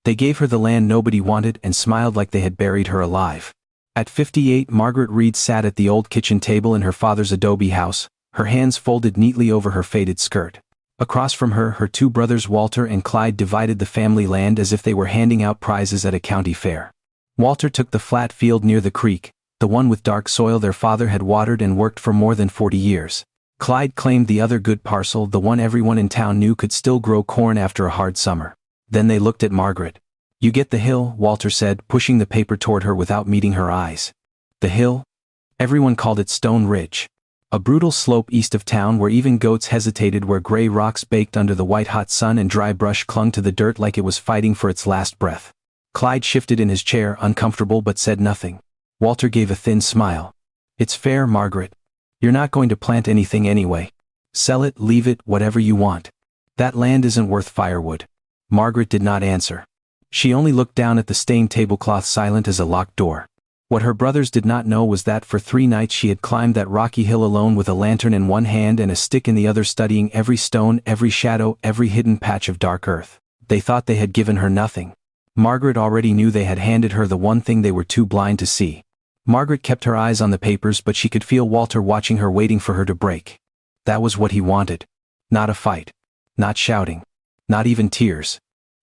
They gave her the land nobody wanted and smiled like they had buried her alive. At 58, Margaret Reed sat at the old kitchen table in her father's adobe house, her hands folded neatly over her faded skirt. Across from her, her two brothers Walter and Clyde divided the family land as if they were handing out prizes at a county fair. Walter took the flat field near the creek, the one with dark soil their father had watered and worked for more than 40 years. Clyde claimed the other good parcel, the one everyone in town knew could still grow corn after a hard summer. Then they looked at Margaret. "You get the hill," Walter said, pushing the paper toward her without meeting her eyes. The hill? Everyone called it Stone Ridge. A brutal slope east of town where even goats hesitated, where gray rocks baked under the white-hot sun and dry brush clung to the dirt like it was fighting for its last breath. Clyde shifted in his chair, uncomfortable, but said nothing. Walter gave a thin smile. "It's fair, Margaret. You're not going to plant anything anyway. Sell it, leave it, whatever you want. That land isn't worth firewood." Margaret did not answer. She only looked down at the stained tablecloth, silent as a locked door. What her brothers did not know was that for 3 nights she had climbed that rocky hill alone, with a lantern in one hand and a stick in the other, studying every stone, every shadow, every hidden patch of dark earth. They thought they had given her nothing. Margaret already knew they had handed her the one thing they were too blind to see. Margaret kept her eyes on the papers, but she could feel Walter watching her, waiting for her to break. That was what he wanted. Not a fight. Not shouting. Not even tears.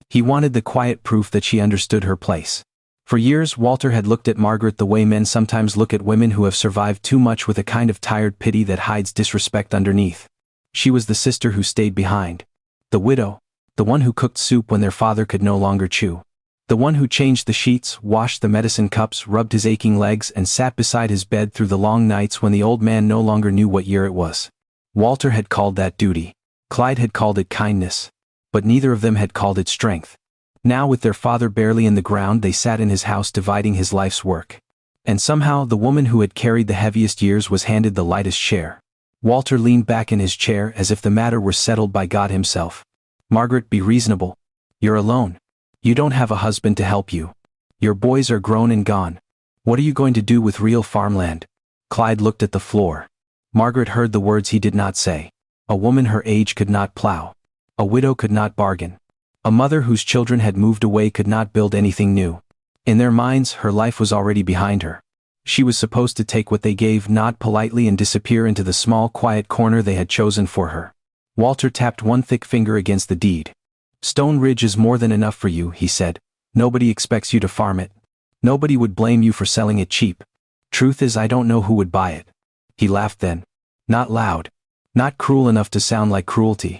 He wanted the quiet proof that she understood her place. For years Walter had looked at Margaret the way men sometimes look at women who have survived too much, with a kind of tired pity that hides disrespect underneath. She was the sister who stayed behind. The widow. The one who cooked soup when their father could no longer chew. The one who changed the sheets, washed the medicine cups, rubbed his aching legs, and sat beside his bed through the long nights when the old man no longer knew what year it was. Walter had called that duty. Clyde had called it kindness. But neither of them had called it strength. Now, with their father barely in the ground, they sat in his house dividing his life's work. And somehow the woman who had carried the heaviest years was handed the lightest share. Walter leaned back in his chair as if the matter were settled by God himself. "Margaret, be reasonable. You're alone. You don't have a husband to help you. Your boys are grown and gone. What are you going to do with real farmland?" Clyde looked at the floor. Margaret heard the words he did not say. A woman her age could not plow. A widow could not bargain. A mother whose children had moved away could not build anything new. In their minds, her life was already behind her. She was supposed to take what they gave, nod politely, and disappear into the small, quiet corner they had chosen for her. Walter tapped one thick finger against the deed. "Stone Ridge is more than enough for you," he said. "Nobody expects you to farm it. Nobody would blame you for selling it cheap. Truth is, I don't know who would buy it." He laughed then. Not loud. Not cruel enough to sound like cruelty.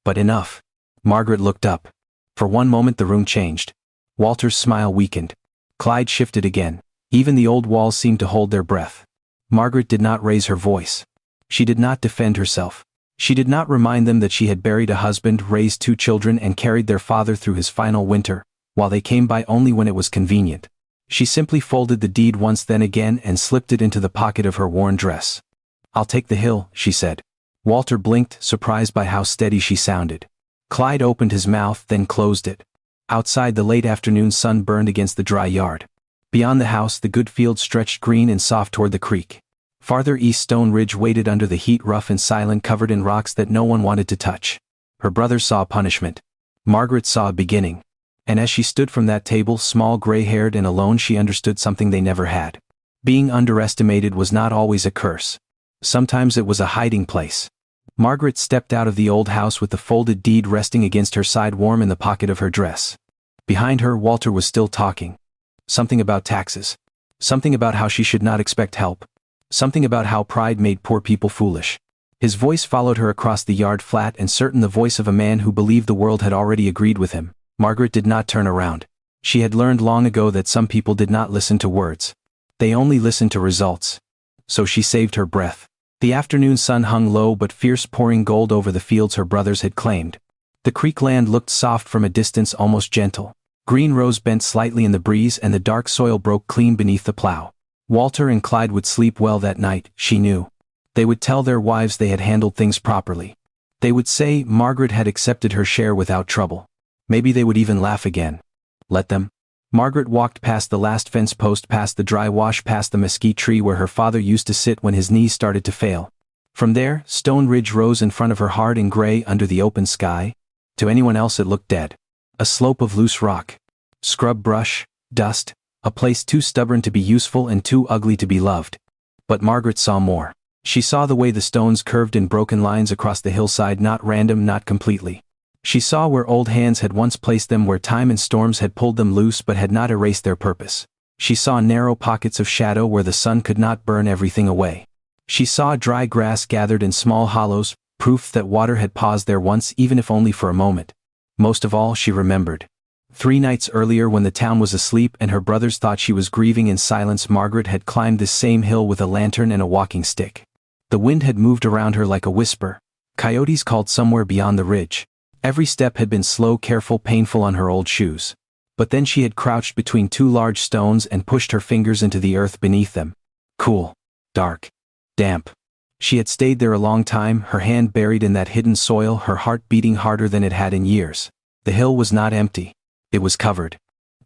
But enough. Margaret looked up. For one moment the room changed. Walter's smile weakened. Clyde shifted again. Even the old walls seemed to hold their breath. Margaret did not raise her voice. She did not defend herself. She did not remind them that she had buried a husband, raised 2 children, and carried their father through his final winter, while they came by only when it was convenient. She simply folded the deed once, then again, and slipped it into the pocket of her worn dress. "I'll take the hill," she said. Walter blinked, surprised by how steady she sounded. Clyde opened his mouth, then closed it. Outside, the late afternoon sun burned against the dry yard. Beyond the house, the good field stretched green and soft toward the creek. Farther east, Stone Ridge waited under the heat, rough and silent, covered in rocks that no one wanted to touch. Her brothers saw punishment. Margaret saw a beginning. And as she stood from that table, small, gray-haired, and alone, she understood something they never had. Being underestimated was not always a curse. Sometimes it was a hiding place. Margaret stepped out of the old house with the folded deed resting against her side, warm in the pocket of her dress. Behind her, Walter was still talking. Something about taxes. Something about how she should not expect help. Something about how pride made poor people foolish. His voice followed her across the yard, flat and certain, the voice of a man who believed the world had already agreed with him. Margaret did not turn around. She had learned long ago that some people did not listen to words. They only listened to results. So she saved her breath. The afternoon sun hung low but fierce, pouring gold over the fields her brothers had claimed. The creek land looked soft from a distance, almost gentle. Green rose bent slightly in the breeze, and the dark soil broke clean beneath the plow. Walter and Clyde would sleep well that night, she knew. They would tell their wives they had handled things properly. They would say Margaret had accepted her share without trouble. Maybe they would even laugh again. Let them. Margaret walked past the last fence post, past the dry wash, past the mesquite tree where her father used to sit when his knees started to fail. From there, Stone Ridge rose in front of her, hard and gray under the open sky. To anyone else it looked dead. A slope of loose rock. scrub brush, dust, a place too stubborn to be useful and too ugly to be loved. But Margaret saw more. She saw the way the stones curved in broken lines across the hillside, not random, not completely. She saw where old hands had once placed them, where time and storms had pulled them loose but had not erased their purpose. She saw narrow pockets of shadow where the sun could not burn everything away. She saw dry grass gathered in small hollows, proof that water had paused there once, even if only for a moment. Most of all, she remembered. 3 nights earlier, when the town was asleep and her brothers thought she was grieving in silence, Margaret had climbed this same hill with a lantern and a walking stick. The wind had moved around her like a whisper. Coyotes called somewhere beyond the ridge. Every step had been slow, careful, painful on her old shoes. But then she had crouched between 2 large stones and pushed her fingers into the earth beneath them. Cool. Dark. Damp. She had stayed there a long time, her hand buried in that hidden soil, her heart beating harder than it had in years. The hill was not empty. It was covered.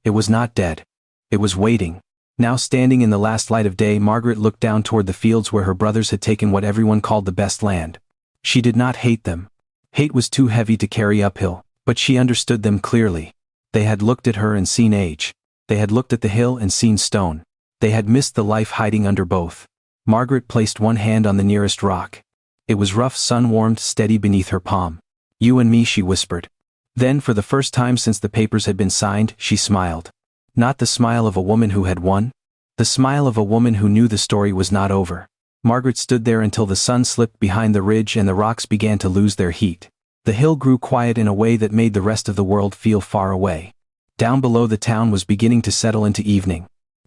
It was not dead. It was waiting. Now, standing in the last light of day, Margaret looked down toward the fields where her brothers had taken what everyone called the best land. She did not hate them. Hate was too heavy to carry uphill, but she understood them clearly. They had looked at her and seen age. They had looked at the hill and seen stone. They had missed the life hiding under both. Margaret placed one hand on the nearest rock. It was rough, sun-warmed, steady beneath her palm. "You and me," she whispered. Then, for the first time since the papers had been signed, she smiled. Not the smile of a woman who had won. The smile of a woman who knew the story was not over. Margaret stood there until the sun slipped behind the ridge and the rocks began to lose their heat. The hill grew quiet in a way that made the rest of the world feel far away. Down below, the town was beginning to settle into evening.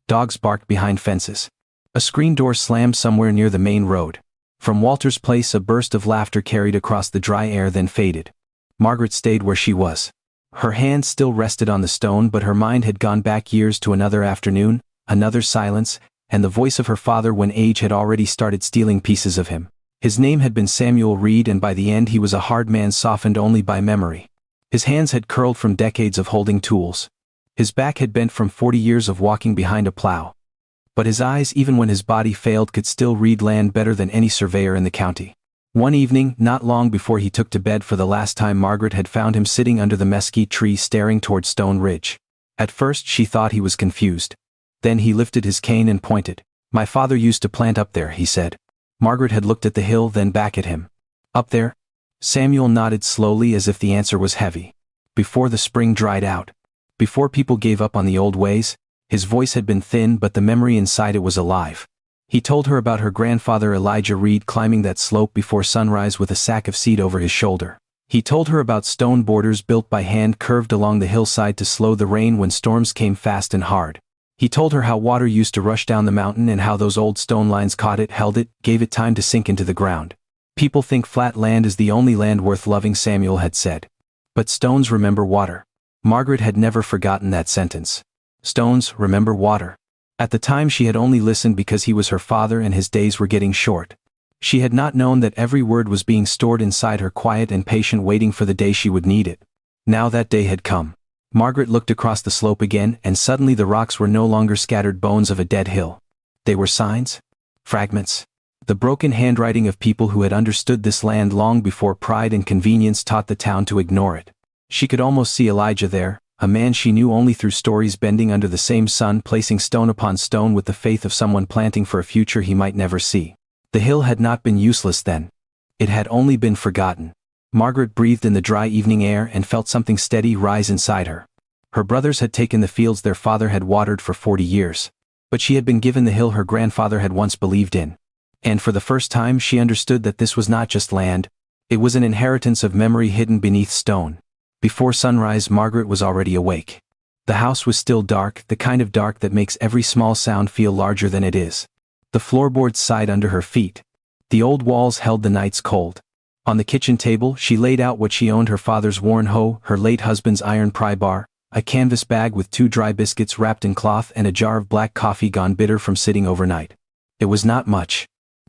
Dogs barked behind fences. A screen door slammed somewhere near the main road. From Walter's place, a burst of laughter carried across the dry air, then faded. Margaret stayed where she was. Her hand still rested on the stone, but her mind had gone back years to another afternoon, another silence, and the voice of her father when age had already started stealing pieces of him. His name had been Samuel Reed, and by the end he was a hard man, softened only by memory. His hands had curled from decades of holding tools. His back had bent from 40 years of walking behind a plow. But his eyes, even when his body failed, could still read land better than any surveyor in the county. One evening, not long before he took to bed for the last time, Margaret had found him sitting under the mesquite tree staring toward Stone Ridge. At first she thought he was confused. Then he lifted his cane and pointed. "My father used to plant up there," he said. Margaret had looked at the hill, then back at him. "Up there?" Samuel nodded slowly, as if the answer was heavy. "Before the spring dried out. Before people gave up on the old ways." His voice had been thin, but the memory inside it was alive. He told her about her grandfather Elijah Reed climbing that slope before sunrise with a sack of seed over his shoulder. He told her about stone borders built by hand curved along the hillside to slow the rain when storms came fast and hard. He told her how water used to rush down the mountain and how those old stone lines caught it, held it, gave it time to sink into the ground. "People think flat land is the only land worth loving," Samuel had said. "But stones remember water." Margaret had never forgotten that sentence. Stones remember water. At the time she had only listened because he was her father and his days were getting short. She had not known that every word was being stored inside her, quiet and patient, waiting for the day she would need it. Now that day had come. Margaret looked across the slope again, and suddenly the rocks were no longer scattered bones of a dead hill. They were signs? Fragments? The broken handwriting of people who had understood this land long before pride and convenience taught the town to ignore it. She could almost see Elijah there, a man she knew only through stories, bending under the same sun, placing stone upon stone with the faith of someone planting for a future he might never see. The hill had not been useless then. It had only been forgotten. Margaret breathed in the dry evening air and felt something steady rise inside her. Her brothers had taken the fields their father had watered for 40 years. But she had been given the hill her grandfather had once believed in. And for the first time she understood that this was not just land. It was an inheritance of memory hidden beneath stone. Before sunrise, Margaret was already awake. The house was still dark, the kind of dark that makes every small sound feel larger than it is. The floorboards sighed under her feet. The old walls held the night's cold. On the kitchen table she laid out what she owned: her father's worn hoe, her late husband's iron pry bar, a canvas bag with 2 dry biscuits wrapped in cloth, and a jar of black coffee gone bitter from sitting overnight. It was not much.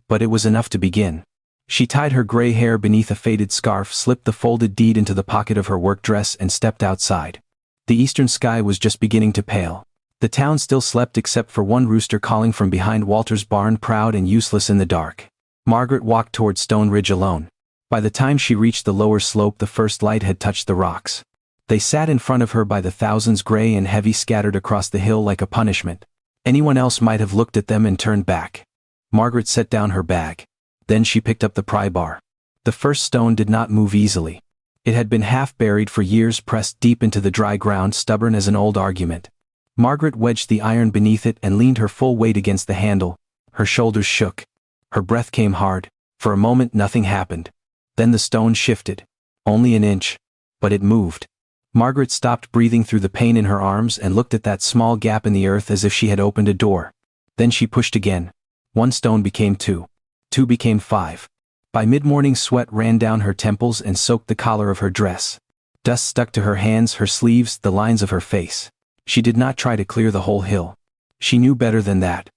But it was enough to begin. She tied her gray hair beneath a faded scarf, slipped the folded deed into the pocket of her work dress, and stepped outside. The eastern sky was just beginning to pale. The town still slept except for one rooster calling from behind Walter's barn, proud and useless in the dark. Margaret walked toward Stone Ridge alone. By the time she reached the lower slope, the first light had touched the rocks. They sat in front of her by the thousands, gray and heavy, scattered across the hill like a punishment. Anyone else might have looked at them and turned back. Margaret set down her bag. Then she picked up the pry bar. The first stone did not move easily. It had been half buried for years, pressed deep into the dry ground, stubborn as an old argument. Margaret wedged the iron beneath it and leaned her full weight against the handle. Her shoulders shook. Her breath came hard. For a moment nothing happened. Then the stone shifted. Only an inch. But it moved. Margaret stopped breathing through the pain in her arms and looked at that small gap in the earth as if she had opened a door. Then she pushed again. 1 stone became 2. 2 became 5. By mid-morning sweat ran down her temples and soaked the collar of her dress. Dust stuck to her hands, her sleeves, the lines of her face. She did not try to clear the whole hill. She knew better than that.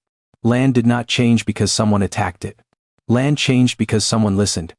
Land did not change because someone attacked it. Land changed because someone listened.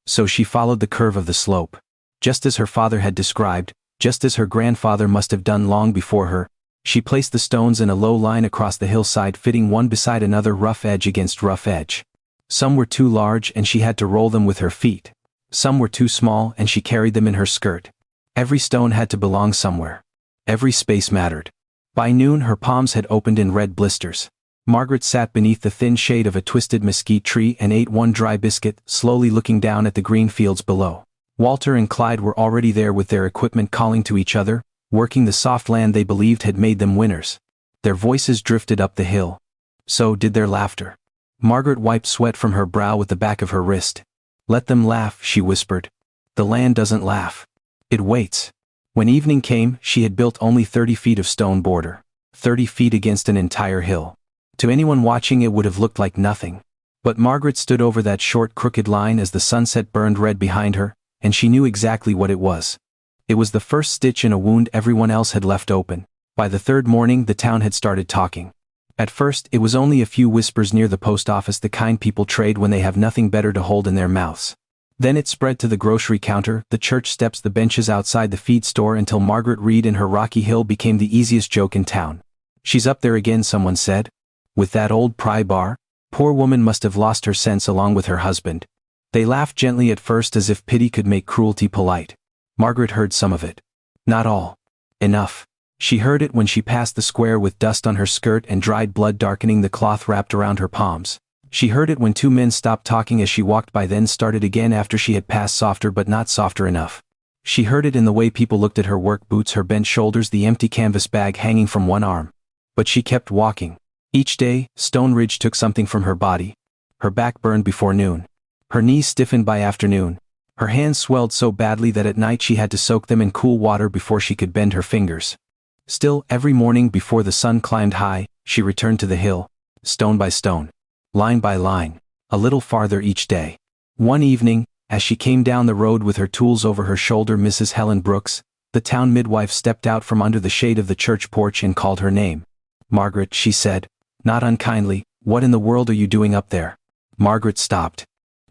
So she followed the curve of the slope. Just as her father had described, just as her grandfather must have done long before her, she placed the stones in a low line across the hillside, fitting one beside another, rough edge against rough edge. Some were too large and she had to roll them with her feet. Some were too small and she carried them in her skirt. Every stone had to belong somewhere. Every space mattered. By noon her palms had opened in red blisters. Margaret sat beneath the thin shade of a twisted mesquite tree and ate one dry biscuit, slowly looking down at the green fields below. Walter and Clyde were already there with their equipment, calling to each other, working the soft land they believed had made them winners. Their voices drifted up the hill. So did their laughter. Margaret wiped sweat from her brow with the back of her wrist. Let them laugh, she whispered. The land doesn't laugh. It waits. When evening came, she had built only 30 feet of stone border. 30 feet against an entire hill. To anyone watching it would have looked like nothing. But Margaret stood over that short crooked line as the sunset burned red behind her, and she knew exactly what it was. It was the first stitch in a wound everyone else had left open. By the third morning the town had started talking. At first it was only a few whispers near the post office, the kind people trade when they have nothing better to hold in their mouths. Then it spread to the grocery counter, the church steps, the benches outside the feed store, until Margaret Reed and her Rocky Hill became the easiest joke in town. She's up there again, someone said. With that old pry bar? Poor woman must have lost her sense along with her husband. They laughed gently at first, as if pity could make cruelty polite. Margaret heard some of it. Not all. Enough. She heard it when she passed the square with dust on her skirt and dried blood darkening the cloth wrapped around her palms. She heard it when 2 men stopped talking as she walked by, then started again after she had passed, softer but not softer enough. She heard it in the way people looked at her work boots, her bent shoulders, the empty canvas bag hanging from one arm. But she kept walking. Each day, Stone Ridge took something from her body. Her back burned before noon. Her knees stiffened by afternoon. Her hands swelled so badly that at night she had to soak them in cool water before she could bend her fingers. Still, every morning before the sun climbed high, she returned to the hill, stone by stone, line by line, a little farther each day. One evening, as she came down the road with her tools over her shoulder, Mrs. Helen Brooks, the town midwife, stepped out from under the shade of the church porch and called her name. Margaret, she said, not unkindly, what in the world are you doing up there? Margaret stopped.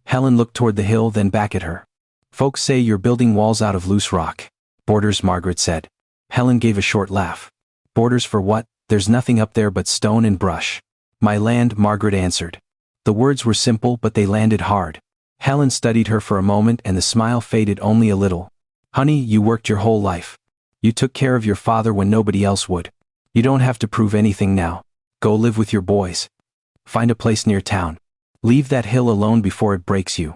Helen looked toward the hill, then back at her. Folks say you're building walls out of loose rock. Borders, Margaret said. Helen gave a short laugh. Borders for what? There's nothing up there but stone and brush. My land, Margaret answered. The words were simple, but they landed hard. Helen studied her for a moment and the smile faded only a little. Honey, you worked your whole life. You took care of your father when nobody else would. You don't have to prove anything now. Go live with your boys. Find a place near town. Leave that hill alone before it breaks you.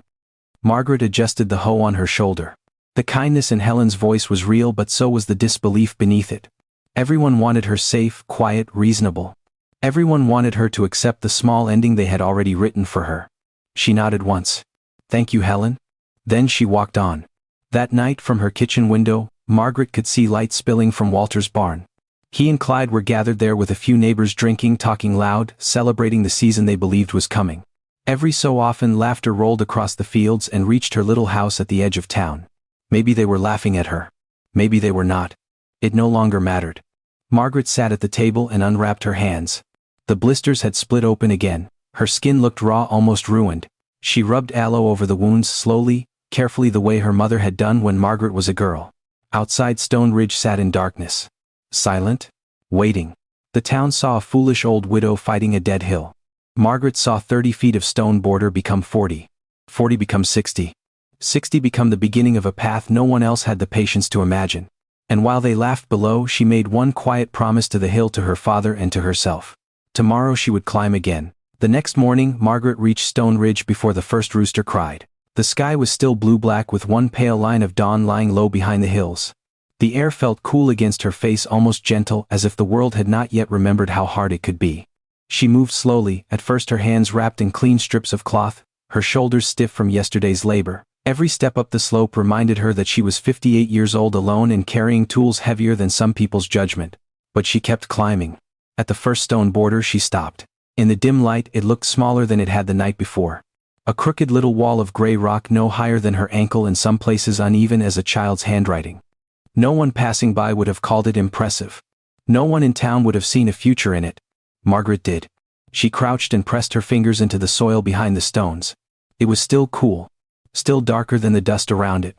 Margaret adjusted the hoe on her shoulder. The kindness in Helen's voice was real, but so was the disbelief beneath it. Everyone wanted her safe, quiet, reasonable. Everyone wanted her to accept the small ending they had already written for her. She nodded once. Thank you, Helen. Then she walked on. That night, from her kitchen window, Margaret could see light spilling from Walter's barn. He and Clyde were gathered there with a few neighbors, drinking, talking loud, celebrating the season they believed was coming. Every so often laughter rolled across the fields and reached her little house at the edge of town. Maybe they were laughing at her. Maybe they were not. It no longer mattered. Margaret sat at the table and unwrapped her hands. The blisters had split open again. Her skin looked raw, almost ruined. She rubbed aloe over the wounds slowly, carefully, the way her mother had done when Margaret was a girl. Outside, Stone Ridge sat in darkness. Silent. Waiting. The town saw a foolish old widow fighting a dead hill. Margaret saw 30 feet of stone border become 40. 40 become 60. 60 become the beginning of a path no one else had the patience to imagine. And while they laughed below, she made one quiet promise to the hill, to her father and to herself. Tomorrow she would climb again. The next morning, Margaret reached Stone Ridge before the first rooster cried. The sky was still blue-black, with one pale line of dawn lying low behind the hills. The air felt cool against her face, almost gentle, as if the world had not yet remembered how hard it could be. She moved slowly, at first her hands wrapped in clean strips of cloth, her shoulders stiff from yesterday's labor. Every step up the slope reminded her that she was 58 years old, alone and carrying tools heavier than some people's judgment. But she kept climbing. At the first stone border she stopped. In the dim light it looked smaller than it had the night before. A crooked little wall of gray rock no higher than her ankle, in some places uneven as a child's handwriting. No one passing by would have called it impressive. No one in town would have seen a future in it. Margaret did. She crouched and pressed her fingers into the soil behind the stones. It was still cool. Still darker than the dust around it.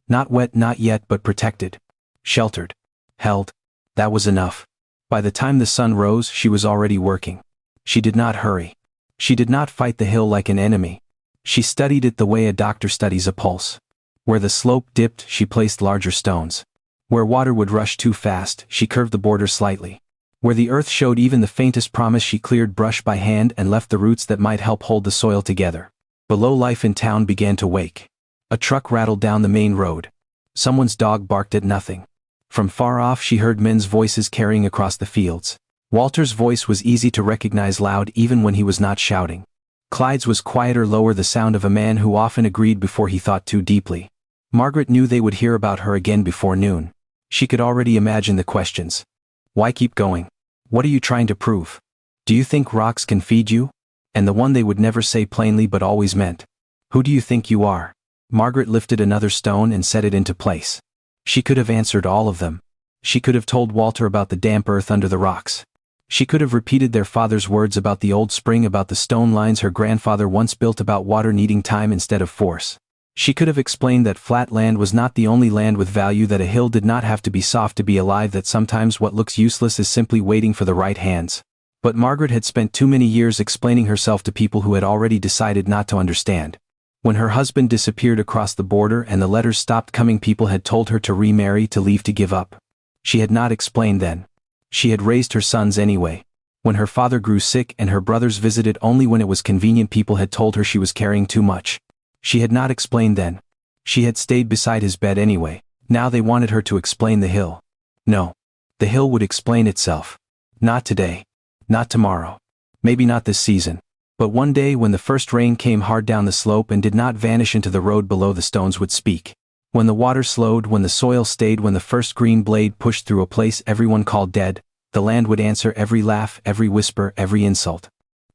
Not wet, not yet, but protected. Sheltered. Held. That was enough. By the time the sun rose, she was already working. She did not hurry. She did not fight the hill like an enemy. She studied it the way a doctor studies a pulse. Where the slope dipped, she placed larger stones. Where water would rush too fast, she curved the border slightly. Where the earth showed even the faintest promise, she cleared brush by hand and left the roots that might help hold the soil together. Below, life in town began to wake. A truck rattled down the main road. Someone's dog barked at nothing. From far off she heard men's voices carrying across the fields. Walter's voice was easy to recognize, loud even when he was not shouting. Clyde's was quieter, lower, the sound of a man who often agreed before he thought too deeply. Margaret knew they would hear about her again before noon. She could already imagine the questions. Why keep going? What are you trying to prove? Do you think rocks can feed you? And the one they would never say plainly but always meant. Who do you think you are? Margaret lifted another stone and set it into place. She could have answered all of them. She could have told Walter about the damp earth under the rocks. She could have repeated their father's words about the old spring, about the stone lines her grandfather once built, about water needing time instead of force. She could have explained that flat land was not the only land with value, that a hill did not have to be soft to be alive, that sometimes what looks useless is simply waiting for the right hands. But Margaret had spent too many years explaining herself to people who had already decided not to understand. When her husband disappeared across the border and the letters stopped coming, people had told her to remarry, to leave, to give up. She had not explained then. She had raised her sons anyway. When her father grew sick and her brothers visited only when it was convenient, people had told her she was carrying too much. She had not explained then. She had stayed beside his bed anyway. Now they wanted her to explain the hill. No. The hill would explain itself. Not today. Not tomorrow. Maybe not this season. But one day, when the first rain came hard down the slope and did not vanish into the road below, the stones would speak. When the water slowed, when the soil stayed, when the first green blade pushed through a place everyone called dead, the land would answer every laugh, every whisper, every insult.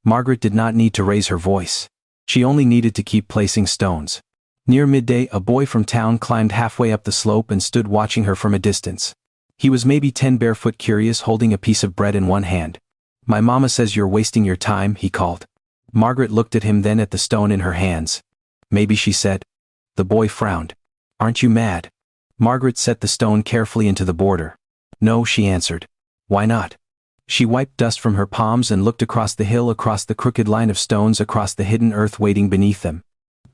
Margaret did not need to raise her voice. She only needed to keep placing stones. Near midday, a boy from town climbed halfway up the slope and stood watching her from a distance. He was maybe 10, barefoot, curious, holding a piece of bread in one hand. "My mama says you're wasting your time," he called. Margaret looked at him, then at the stone in her hands. "Maybe," she said. The boy frowned. "Aren't you mad?" Margaret set the stone carefully into the border. "No," she answered. "Why not?" She wiped dust from her palms and looked across the hill, across the crooked line of stones, across the hidden earth waiting beneath them.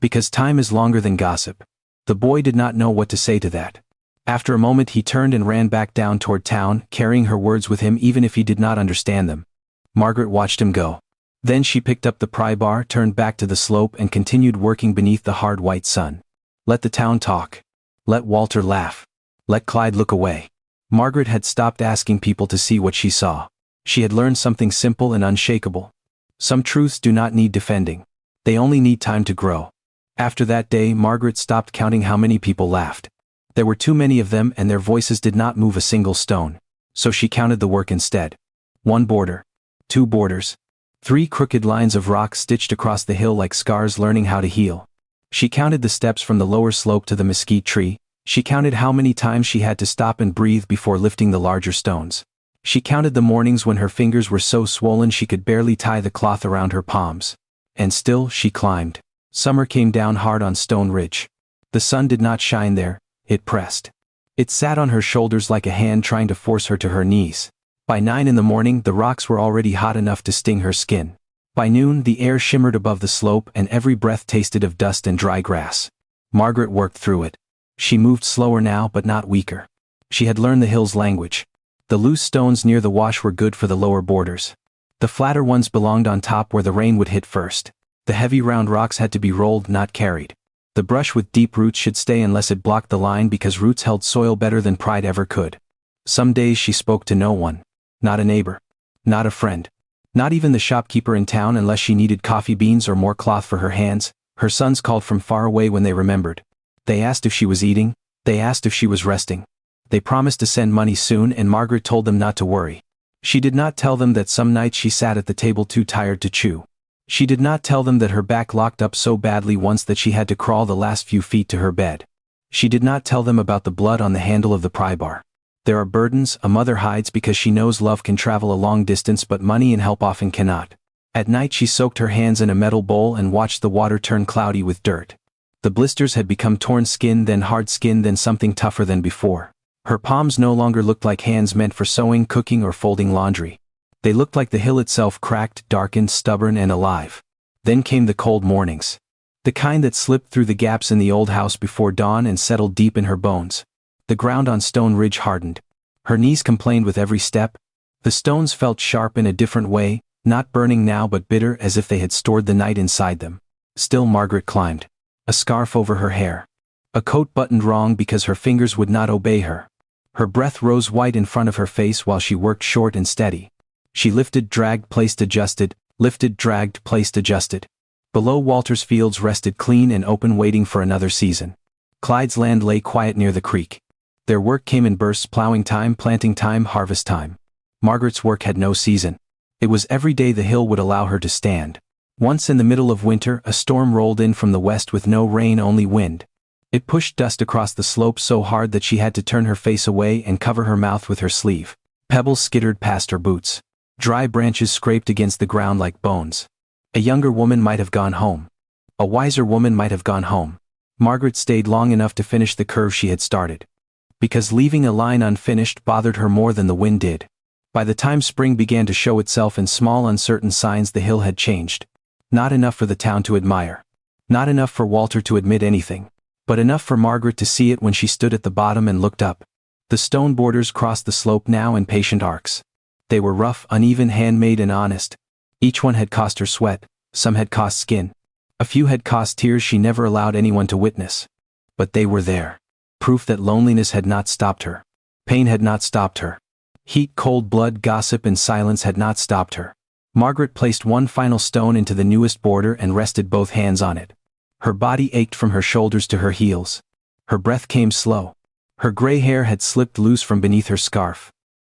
"Because time is longer than gossip." The boy did not know what to say to that. After a moment he turned and ran back down toward town, carrying her words with him even if he did not understand them. Margaret watched him go. Then she picked up the pry bar, turned back to the slope, and continued working beneath the hard white sun. Let the town talk. Let Walter laugh. Let Clyde look away. Margaret had stopped asking people to see what she saw. She had learned something simple and unshakable. Some truths do not need defending. They only need time to grow. After that day, Margaret stopped counting how many people laughed. There were too many of them, and their voices did not move a single stone. So she counted the work instead. 1 border. 2 borders. 3 crooked lines of rock stitched across the hill like scars learning how to heal. She counted the steps from the lower slope to the mesquite tree. She counted how many times she had to stop and breathe before lifting the larger stones. She counted the mornings when her fingers were so swollen she could barely tie the cloth around her palms. And still she climbed. Summer came down hard on Stone Ridge. The sun did not shine there, it pressed. It sat on her shoulders like a hand trying to force her to her knees. By 9 in the morning, the rocks were already hot enough to sting her skin. By noon, the air shimmered above the slope and every breath tasted of dust and dry grass. Margaret worked through it. She moved slower now, but not weaker. She had learned the hill's language. The loose stones near the wash were good for the lower borders. The flatter ones belonged on top where the rain would hit first. The heavy round rocks had to be rolled, not carried. The brush with deep roots should stay unless it blocked the line, because roots held soil better than pride ever could. Some days she spoke to no one. Not a neighbor. Not a friend. Not even the shopkeeper in town unless she needed coffee beans or more cloth for her hands. Her sons called from far away when they remembered. They asked if she was eating. They asked if she was resting. They promised to send money soon, and Margaret told them not to worry. She did not tell them that some nights she sat at the table too tired to chew. She did not tell them that her back locked up so badly once that she had to crawl the last few feet to her bed. She did not tell them about the blood on the handle of the pry bar. There are burdens a mother hides because she knows love can travel a long distance, but money and help often cannot. At night she soaked her hands in a metal bowl and watched the water turn cloudy with dirt. The blisters had become torn skin, then hard skin, then something tougher than before. Her palms no longer looked like hands meant for sewing, cooking, or folding laundry. They looked like the hill itself, cracked, darkened, stubborn, and alive. Then came the cold mornings. The kind that slipped through the gaps in the old house before dawn and settled deep in her bones. The ground on Stone Ridge hardened. Her knees complained with every step. The stones felt sharp in a different way, not burning now but bitter, as if they had stored the night inside them. Still Margaret climbed. A scarf over her hair. A coat buttoned wrong because her fingers would not obey her. Her breath rose white in front of her face while she worked, short and steady. She lifted, dragged, placed, adjusted, lifted, dragged, placed, adjusted. Below, Walter's fields rested clean and open, waiting for another season. Clyde's land lay quiet near the creek. Their work came in bursts: plowing time, planting time, harvest time. Margaret's work had no season. It was every day the hill would allow her to stand. Once in the middle of winter, a storm rolled in from the west with no rain, only wind. It pushed dust across the slope so hard that she had to turn her face away and cover her mouth with her sleeve. Pebbles skittered past her boots. Dry branches scraped against the ground like bones. A younger woman might have gone home. A wiser woman might have gone home. Margaret stayed long enough to finish the curve she had started. Because leaving a line unfinished bothered her more than the wind did. By the time spring began to show itself in small uncertain signs, the hill had changed. Not enough for the town to admire. Not enough for Walter to admit anything. But enough for Margaret to see it when she stood at the bottom and looked up. The stone borders crossed the slope now in patient arcs. They were rough, uneven, handmade, and honest. Each one had cost her sweat, some had cost skin. A few had cost tears she never allowed anyone to witness. But they were there. Proof that loneliness had not stopped her. Pain had not stopped her. Heat, cold blood, gossip, and silence had not stopped her. Margaret placed one final stone into the newest border and rested both hands on it. Her body ached from her shoulders to her heels. Her breath came slow. Her gray hair had slipped loose from beneath her scarf.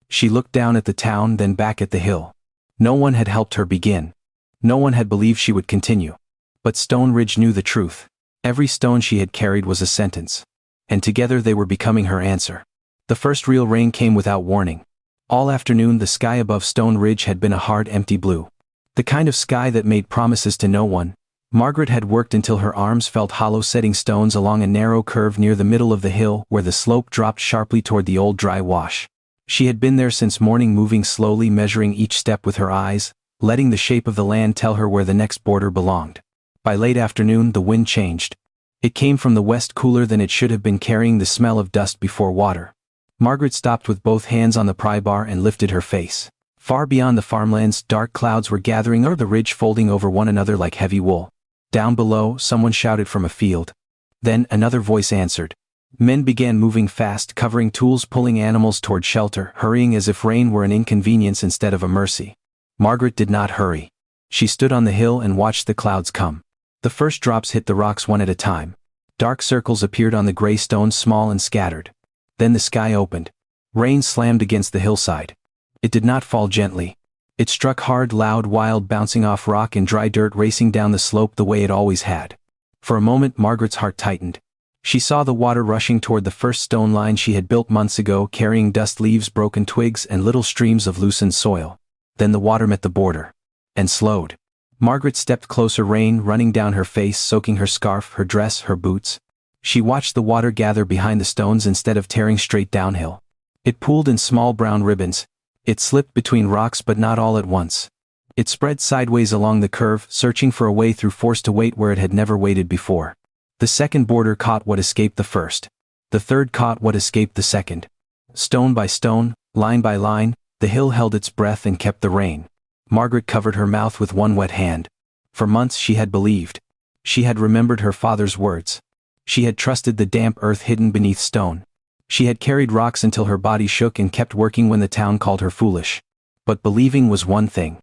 She looked down at the town, then back at the hill. No one had helped her begin. No one had believed she would continue. But Stone Ridge knew the truth. Every stone she had carried was a sentence. And together they were becoming her answer. The first real rain came without warning. All afternoon the sky above Stone Ridge had been a hard, empty blue. The kind of sky that made promises to no one. Margaret had worked until her arms felt hollow, setting stones along a narrow curve near the middle of the hill where the slope dropped sharply toward the old dry wash. She had been there since morning, moving slowly, measuring each step with her eyes, letting the shape of the land tell her where the next border belonged. By late afternoon the wind changed. It came from the west, cooler than it should have been, carrying the smell of dust before water. Margaret stopped with both hands on the pry bar and lifted her face. Far beyond the farmlands, dark clouds were gathering over the ridge, folding over one another like heavy wool. Down below, someone shouted from a field. Then another voice answered. Men began moving fast, covering tools, pulling animals toward shelter, hurrying as if rain were an inconvenience instead of a mercy. Margaret did not hurry. She stood on the hill and watched the clouds come. The first drops hit the rocks one at a time. Dark circles appeared on the gray stones, small and scattered. Then the sky opened. Rain slammed against the hillside. It did not fall gently. It struck hard, loud, wild, bouncing off rock and dry dirt, racing down the slope the way it always had. For a moment Margaret's heart tightened. She saw the water rushing toward the first stone line she had built months ago, carrying dust, leaves, broken twigs, and little streams of loosened soil. Then the water met the border. And slowed. Margaret stepped closer, rain running down her face, soaking her scarf, her dress, her boots. She watched the water gather behind the stones instead of tearing straight downhill. It pooled in small brown ribbons. It slipped between rocks, but not all at once. It spread sideways along the curve, searching for a way through, forced to wait where it had never waited before. The second border caught what escaped the first. The third caught what escaped the second. Stone by stone, line by line, the hill held its breath and kept the rain. Margaret covered her mouth with one wet hand. For months she had believed. She had remembered her father's words. She had trusted the damp earth hidden beneath stone. She had carried rocks until her body shook and kept working when the town called her foolish. But believing was one thing.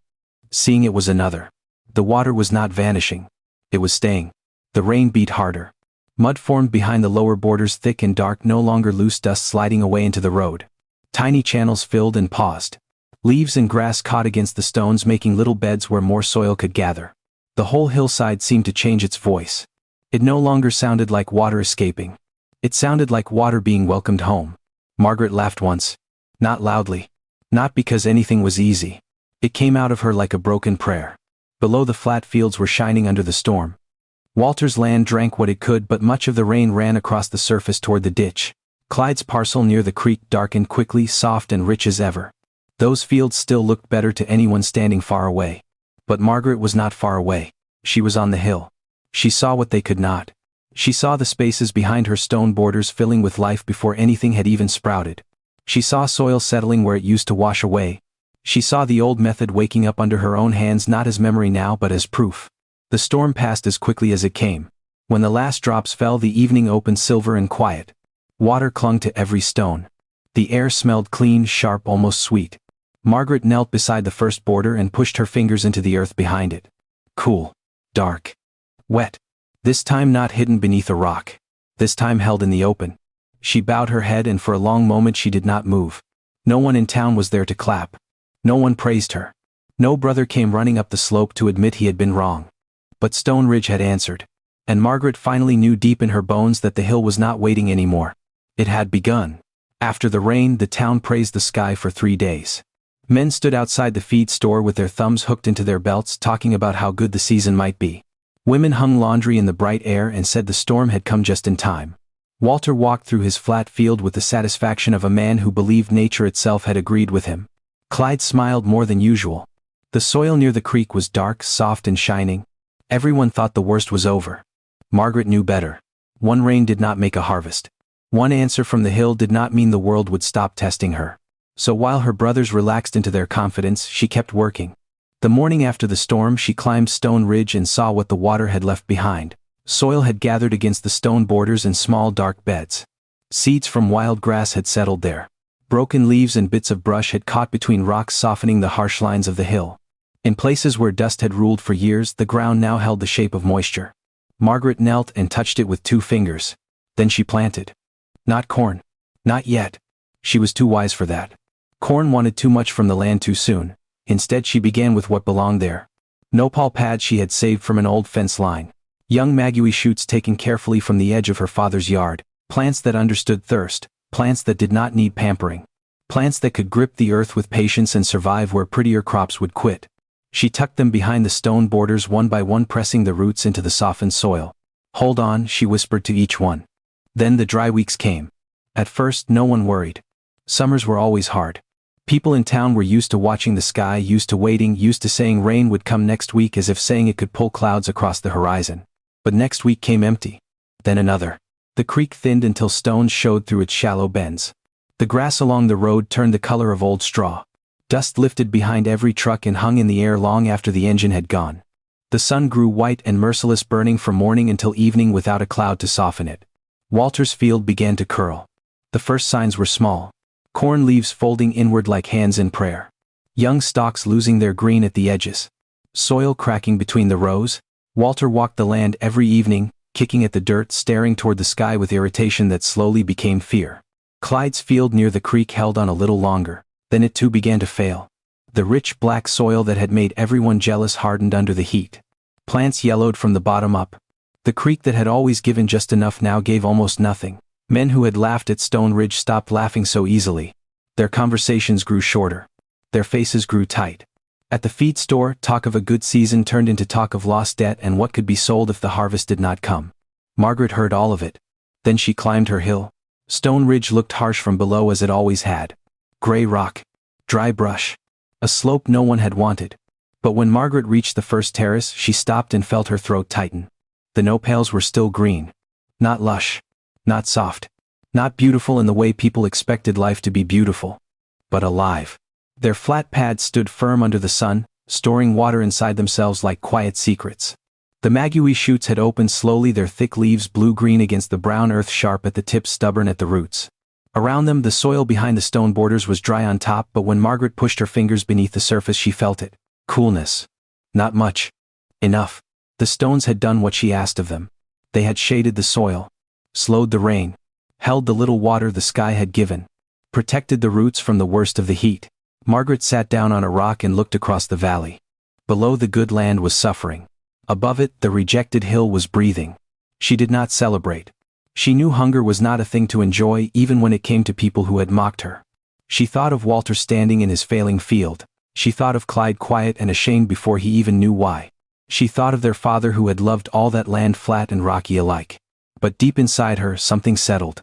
Seeing it was another. The water was not vanishing. It was staying. The rain beat harder. Mud formed behind the lower borders, thick and dark, no longer loose dust sliding away into the road. Tiny channels filled and paused. Leaves and grass caught against the stones, making little beds where more soil could gather. The whole hillside seemed to change its voice. It no longer sounded like water escaping. It sounded like water being welcomed home. Margaret laughed once. Not loudly. Not because anything was easy. It came out of her like a broken prayer. Below, the flat fields were shining under the storm. Walter's land drank what it could, but much of the rain ran across the surface toward the ditch. Clyde's parcel near the creek darkened quickly, soft and rich as ever. Those fields still looked better to anyone standing far away. But Margaret was not far away. She was on the hill. She saw what they could not. She saw the spaces behind her stone borders filling with life before anything had even sprouted. She saw soil settling where it used to wash away. She saw the old method waking up under her own hands, not as memory now but as proof. The storm passed as quickly as it came. When the last drops fell, the evening opened silver and quiet. Water clung to every stone. The air smelled clean, sharp, almost sweet. Margaret knelt beside the first border and pushed her fingers into the earth behind it. Cool. Dark. Wet. This time not hidden beneath a rock. This time held in the open. She bowed her head, and for a long moment she did not move. No one in town was there to clap. No one praised her. No brother came running up the slope to admit he had been wrong. But Stone Ridge had answered. And Margaret finally knew deep in her bones that the hill was not waiting anymore. It had begun. After the rain, the town praised the sky for 3 days. Men stood outside the feed store with their thumbs hooked into their belts, talking about how good the season might be. Women hung laundry in the bright air and said the storm had come just in time. Walter walked through his flat field with the satisfaction of a man who believed nature itself had agreed with him. Clyde smiled more than usual. The soil near the creek was dark, soft and shining. Everyone thought the worst was over. Margaret knew better. One rain did not make a harvest. One answer from the hill did not mean the world would stop testing her. So while her brothers relaxed into their confidence, she kept working. The morning after the storm, she climbed Stone Ridge and saw what the water had left behind. Soil had gathered against the stone borders in small dark beds. Seeds from wild grass had settled there. Broken leaves and bits of brush had caught between rocks, softening the harsh lines of the hill. In places where dust had ruled for years, the ground now held the shape of moisture. Margaret knelt and touched it with 2 fingers. Then she planted. Not corn. Not yet. She was too wise for that. Corn wanted too much from the land too soon. Instead, she began with what belonged there. Nopal pads she had saved from an old fence line. Young maguey shoots taken carefully from the edge of her father's yard. Plants that understood thirst. Plants that did not need pampering. Plants that could grip the earth with patience and survive where prettier crops would quit. She tucked them behind the stone borders, one by one, pressing the roots into the softened soil. Hold on, she whispered to each one. Then the dry weeks came. At first, no one worried. Summers were always hard. People in town were used to watching the sky, used to waiting, used to saying rain would come next week, as if saying it could pull clouds across the horizon. But next week came empty. Then another. The creek thinned until stones showed through its shallow bends. The grass along the road turned the color of old straw. Dust lifted behind every truck and hung in the air long after the engine had gone. The sun grew white and merciless, burning from morning until evening without a cloud to soften it. Walter's field began to curl. The first signs were small. Corn leaves folding inward like hands in prayer. Young stalks losing their green at the edges. Soil cracking between the rows. Walter walked the land every evening, kicking at the dirt, staring toward the sky with irritation that slowly became fear. Clyde's field near the creek held on a little longer. Then it too began to fail. The rich black soil that had made everyone jealous hardened under the heat. Plants yellowed from the bottom up. The creek that had always given just enough now gave almost nothing. Men who had laughed at Stone Ridge stopped laughing so easily. Their conversations grew shorter. Their faces grew tight. At the feed store, talk of a good season turned into talk of lost debt and what could be sold if the harvest did not come. Margaret heard all of it. Then she climbed her hill. Stone Ridge looked harsh from below, as it always had. Gray rock. Dry brush. A slope no one had wanted. But when Margaret reached the first terrace, she stopped and felt her throat tighten. The nopals were still green. Not lush. Not soft. Not beautiful in the way people expected life to be beautiful, but alive. Their flat pads stood firm under the sun, storing water inside themselves like quiet secrets. The maguey shoots had opened slowly, their thick leaves blue-green against the brown earth, sharp at the tips, stubborn at the roots. Around them, the soil behind the stone borders was dry on top, but when Margaret pushed her fingers beneath the surface, she felt it. Coolness. Not much. Enough. The stones had done what she asked of them. They had shaded the soil, slowed the rain, held the little water the sky had given, protected the roots from the worst of the heat. Margaret sat down on a rock and looked across the valley. Below, the good land was suffering. Above it, the rejected hill was breathing. She did not celebrate. She knew hunger was not a thing to enjoy, even when it came to people who had mocked her. She thought of Walter standing in his failing field. She thought of Clyde, quiet and ashamed before he even knew why. She thought of their father, who had loved all that land, flat and rocky alike. But deep inside her, something settled.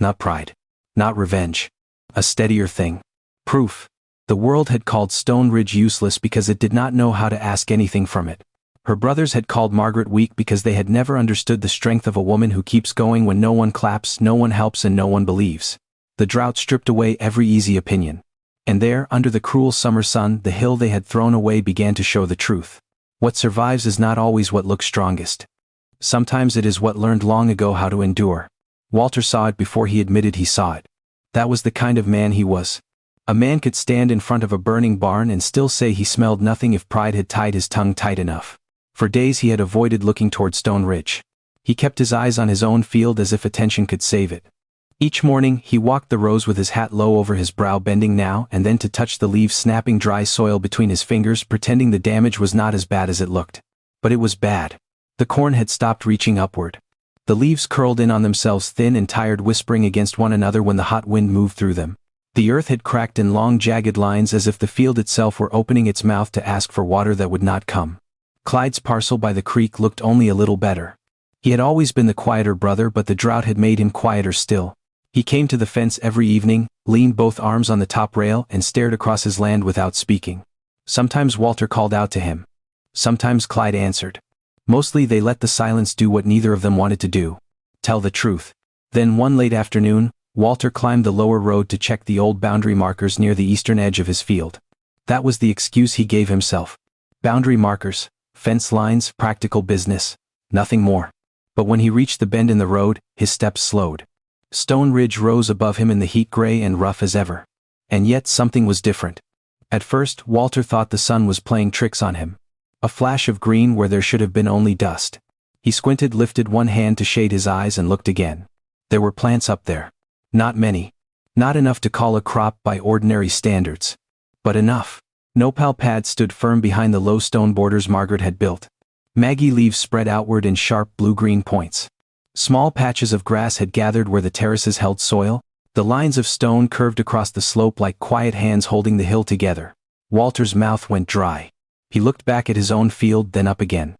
Not pride. Not revenge. A steadier thing. Proof. The world had called Stone Ridge useless because it did not know how to ask anything from it. Her brothers had called Margaret weak because they had never understood the strength of a woman who keeps going when no one claps, no one helps, and no one believes. The drought stripped away every easy opinion. And there, under the cruel summer sun, the hill they had thrown away began to show the truth. What survives is not always what looks strongest. Sometimes it is what learned long ago how to endure. Walter saw it before he admitted he saw it. That was the kind of man he was. A man could stand in front of a burning barn and still say he smelled nothing if pride had tied his tongue tight enough. For days he had avoided looking toward Stone Ridge. He kept his eyes on his own field as if attention could save it. Each morning, he walked the rows with his hat low over his brow, bending now and then to touch the leaves, snapping dry soil between his fingers, pretending the damage was not as bad as it looked. But it was bad. The corn had stopped reaching upward. The leaves curled in on themselves, thin and tired, whispering against one another when the hot wind moved through them. The earth had cracked in long, jagged lines, as if the field itself were opening its mouth to ask for water that would not come. Clyde's parcel by the creek looked only a little better. He had always been the quieter brother, but the drought had made him quieter still. He came to the fence every evening, leaned both arms on the top rail, and stared across his land without speaking. Sometimes Walter called out to him. Sometimes Clyde answered. Mostly they let the silence do what neither of them wanted to do. Tell the truth. Then one late afternoon, Walter climbed the lower road to check the old boundary markers near the eastern edge of his field. That was the excuse he gave himself. Boundary markers. Fence lines, practical business, nothing more. But when he reached the bend in the road, his steps slowed. Stone Ridge rose above him in the heat, gray and rough as ever. And yet something was different. At first, Walter thought the sun was playing tricks on him. A flash of green where there should have been only dust. He squinted, lifted one hand to shade his eyes, and looked again. There were plants up there. Not many. Not enough to call a crop by ordinary standards. But enough. Nopal pads stood firm behind the low stone borders Margaret had built. Maggie leaves spread outward in sharp blue-green points. Small patches of grass had gathered where the terraces held soil. The lines of stone curved across the slope like quiet hands holding the hill together. Walter's mouth went dry. He looked back at his own field, then up again.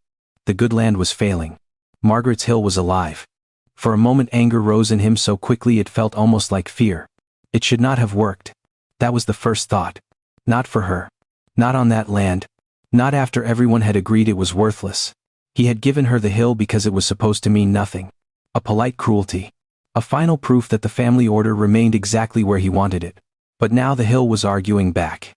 The good land was failing. Margaret's hill was alive. For a moment anger rose in him so quickly it felt almost like fear. It should not have worked. That was the first thought. Not for her. Not on that land. Not after everyone had agreed it was worthless. He had given her the hill because it was supposed to mean nothing. A polite cruelty. A final proof that the family order remained exactly where he wanted it. But now the hill was arguing back.